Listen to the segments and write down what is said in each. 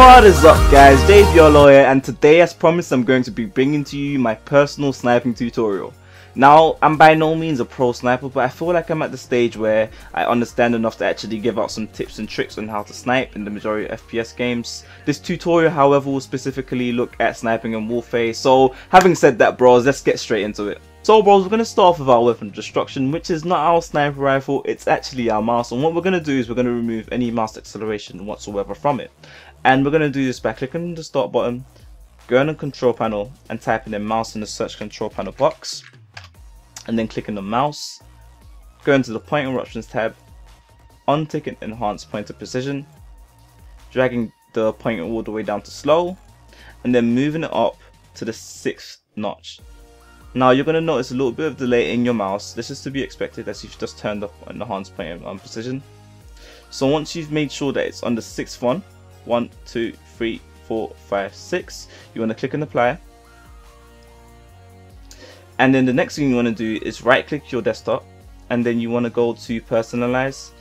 What is up guys, JBRLOL here, and today as promised I'm going to be bringing to you my personal sniping tutorial. Now I'm by no means a pro sniper, but I feel like I'm at the stage where I understand enough to actually give out some tips and tricks on how to snipe in the majority of FPS games. This tutorial however will specifically look at sniping in Warface, so having said that bros, let's get straight into it. So bros, we're going to start off with our weapon of destruction, which is not our sniper rifle, it's actually our mouse, and what we're going to do is we're going to remove any mouse acceleration whatsoever from it. And we're going to do this by clicking the start button, going on the control panel and typing in mouse in the search control panel box, and then clicking the mouse, going to the pointer options tab, unticking enhanced pointer precision, dragging the pointer all the way down to slow, and then moving it up to the 6th notch. Now you're going to notice a little bit of delay in your mouse. This is to be expected as you've just turned up enhanced pointer precision. So once you've made sure that it's on the 6th one, 1, 2, 3, 4, 5, 6, you want to click and apply. And then the next thing you want to do is right click your desktop, and then you want to go to personalize,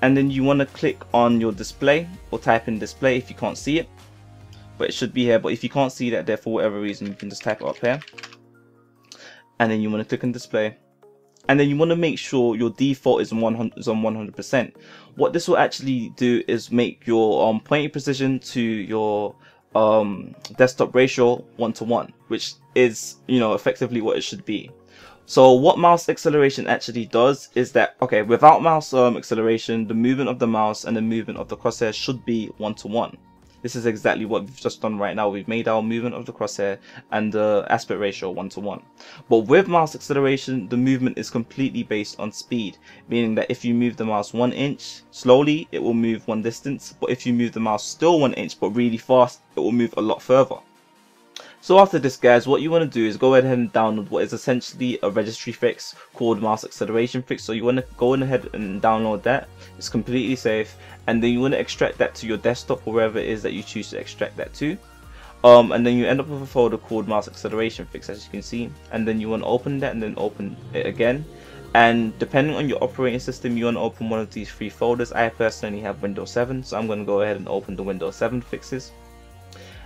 and then you want to click on your display or type in display if you can't see it, but it should be here. But if you can't see that there for whatever reason, you can just type it up here, and then you want to click on display. And then you want to make sure your default is on 100%. What this will actually do is make your pointing precision to your desktop ratio 1:1, which is, you know, effectively what it should be. So what mouse acceleration actually does is that, okay, without mouse acceleration, the movement of the mouse and the movement of the crosshair should be 1:1. This is exactly what we've just done right now. We've made our movement of the crosshair and the aspect ratio 1:1. But with mouse acceleration, the movement is completely based on speed, meaning that if you move the mouse 1 inch slowly, it will move one distance. But if you move the mouse still 1 inch but really fast, it will move a lot further. So after this guys, what you want to do is go ahead and download what is essentially a registry fix called mouse acceleration fix. So you want to go ahead and download that. It's completely safe, and then you want to extract that to your desktop or wherever it is that you choose to extract that to. And then you end up with a folder called mouse acceleration fix, as you can see, and then you want to open that and then open it again. And depending on your operating system, you want to open one of these 3 folders. I personally have Windows 7, so I'm going to go ahead and open the Windows 7 fixes.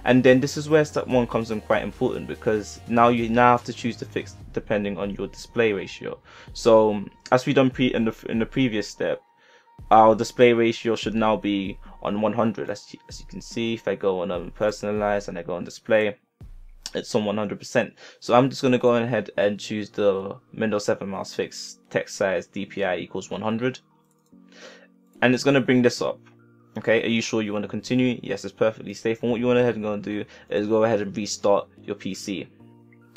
And then this is where step 1 comes in quite important, because now you have to choose the fix depending on your display ratio. So as we done in the previous step, our display ratio should now be on 100. As you can see, if I go on personalize and I go on display, it's on 100%. So I'm just going to go ahead and choose the Windows 7 mouse fix text size DPI equals 100, and it's going to bring this up. Okay, are you sure you want to continue? Yes, it's perfectly safe. And what you want to head and go and do is go ahead and restart your PC.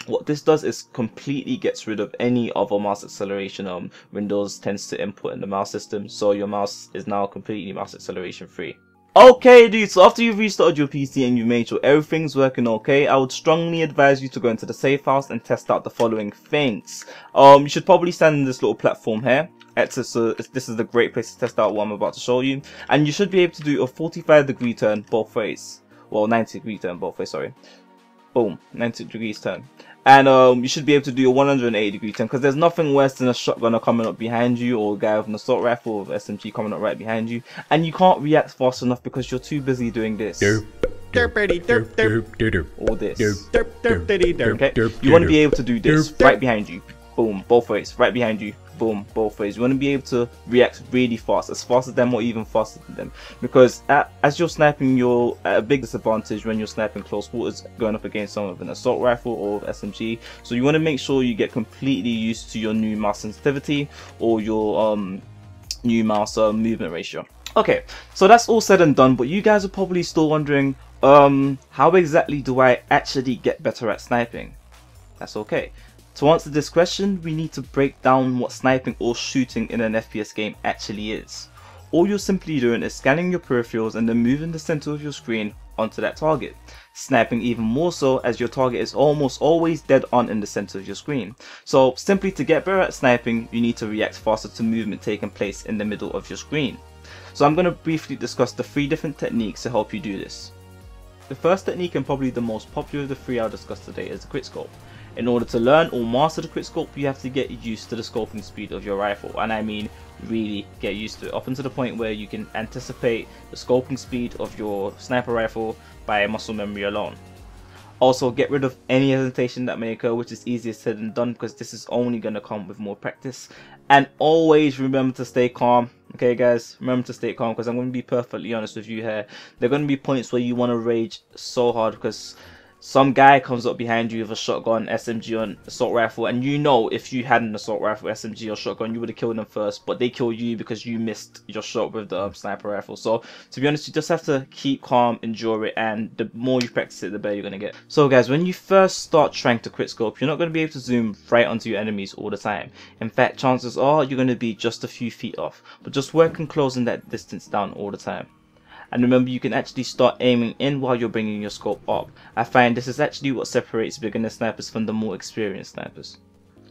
What this does is completely gets rid of any other mouse acceleration Windows tends to input in the mouse system, so your mouse is now completely mouse acceleration free. Okay dude, so after you've restarted your PC and you made sure everything's working okay, I would strongly advise you to go into the safe house and test out the following things. You should probably stand in this little platform here. This is a great place to test out what I'm about to show you, and you should be able to do a 45-degree turn both ways. Well, 90-degree turn both ways, sorry. Boom, 90 degrees turn. And you should be able to do a 180-degree turn, because there's nothing worse than a shotgunner coming up behind you, or a guy with an assault rifle or SMG coming up right behind you, and you can't react fast enough because you're too busy doing this. Or this. Okay? You want to be able to do this right behind you. Boom, both ways, right behind you. Boom, both ways. You want to be able to react really fast, as fast as them or even faster than them, because as you're sniping, you're at a big disadvantage when you're sniping close quarters going up against someone with an assault rifle or SMG. So you want to make sure you get completely used to your new mouse sensitivity or your new mouse movement ratio. Okay, so that's all said and done, but you guys are probably still wondering how exactly do I actually get better at sniping? That's okay. To answer this question, we need to break down what sniping or shooting in an FPS game actually is. All you're simply doing is scanning your peripherals and then moving the center of your screen onto that target. Sniping even more so, as your target is almost always dead on in the center of your screen. So simply to get better at sniping, you need to react faster to movement taking place in the middle of your screen. So I'm going to briefly discuss the 3 different techniques to help you do this. The first technique, and probably the most popular of the 3 I'll discuss today, is the crit scope. In order to learn or master the crit scope, you have to get used to the scoping speed of your rifle, and I mean really get used to it, up until the point where you can anticipate the scoping speed of your sniper rifle by muscle memory alone. Also, get rid of any hesitation that may occur, which is easier said than done, because this is only going to come with more practice. And always remember to stay calm. Okay guys, remember to stay calm, because I'm going to be perfectly honest with you here. There are going to be points where you want to rage so hard because some guy comes up behind you with a shotgun, SMG, or assault rifle, and you know if you had an assault rifle, SMG, or shotgun, you would have killed them first, but they kill you because you missed your shot with the sniper rifle. So to be honest, you just have to keep calm, endure it, and the more you practice it, the better you're going to get. So guys, when you first start trying to quick scope, you're not going to be able to zoom right onto your enemies all the time. In fact, chances are you're going to be just a few feet off, but just work on closing that distance down all the time. And remember, you can actually start aiming in while you're bringing your scope up. I find this is actually what separates beginner snipers from the more experienced snipers.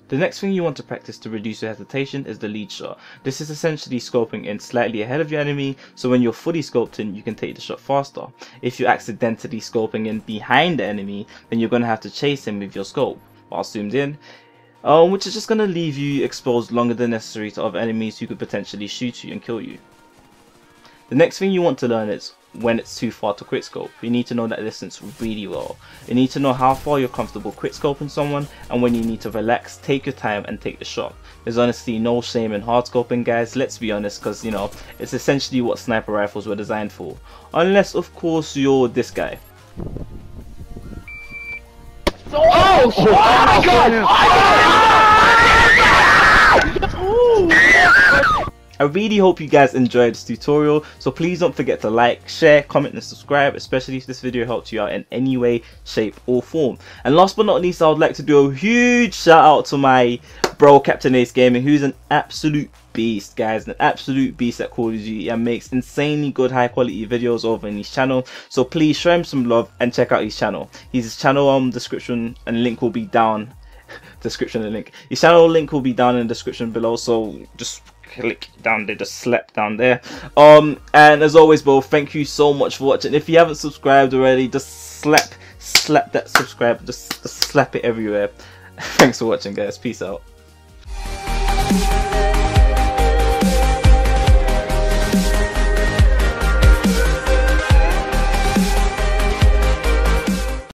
The next thing you want to practice to reduce your hesitation is the lead shot. This is essentially scoping in slightly ahead of your enemy, so when you're fully scoped in, you can take the shot faster. If you're accidentally scoping in behind the enemy, then you're going to have to chase him with your scope while zoomed in, which is just going to leave you exposed longer than necessary to other enemies who could potentially shoot you and kill you. The next thing you want to learn is when it's too far to quick scope. You need to know that distance really well. You need to know how far you're comfortable quick scoping someone, and when you need to relax, take your time and take the shot. There's honestly no shame in hard scoping, guys, let's be honest, because you know, it's essentially what sniper rifles were designed for. Unless of course you're this guy. Oh my god! I really hope you guys enjoyed this tutorial, so please don't forget to like, share, comment and subscribe, especially if this video helped you out in any way, shape or form. And last but not least, I would like to do a huge shout out to my bro Captain Ace Gaming, who's an absolute beast, guys, an absolute beast at Call of Duty, and makes insanely good high quality videos over in his channel. So please show him some love and check out his channel. His channel description and link will be down. His channel link will be down in the description below, so just click down there, just slap down there. And as always, bro, thank you so much for watching. If you haven't subscribed already, just slap that subscribe, just slap it everywhere. Thanks for watching, guys. Peace out.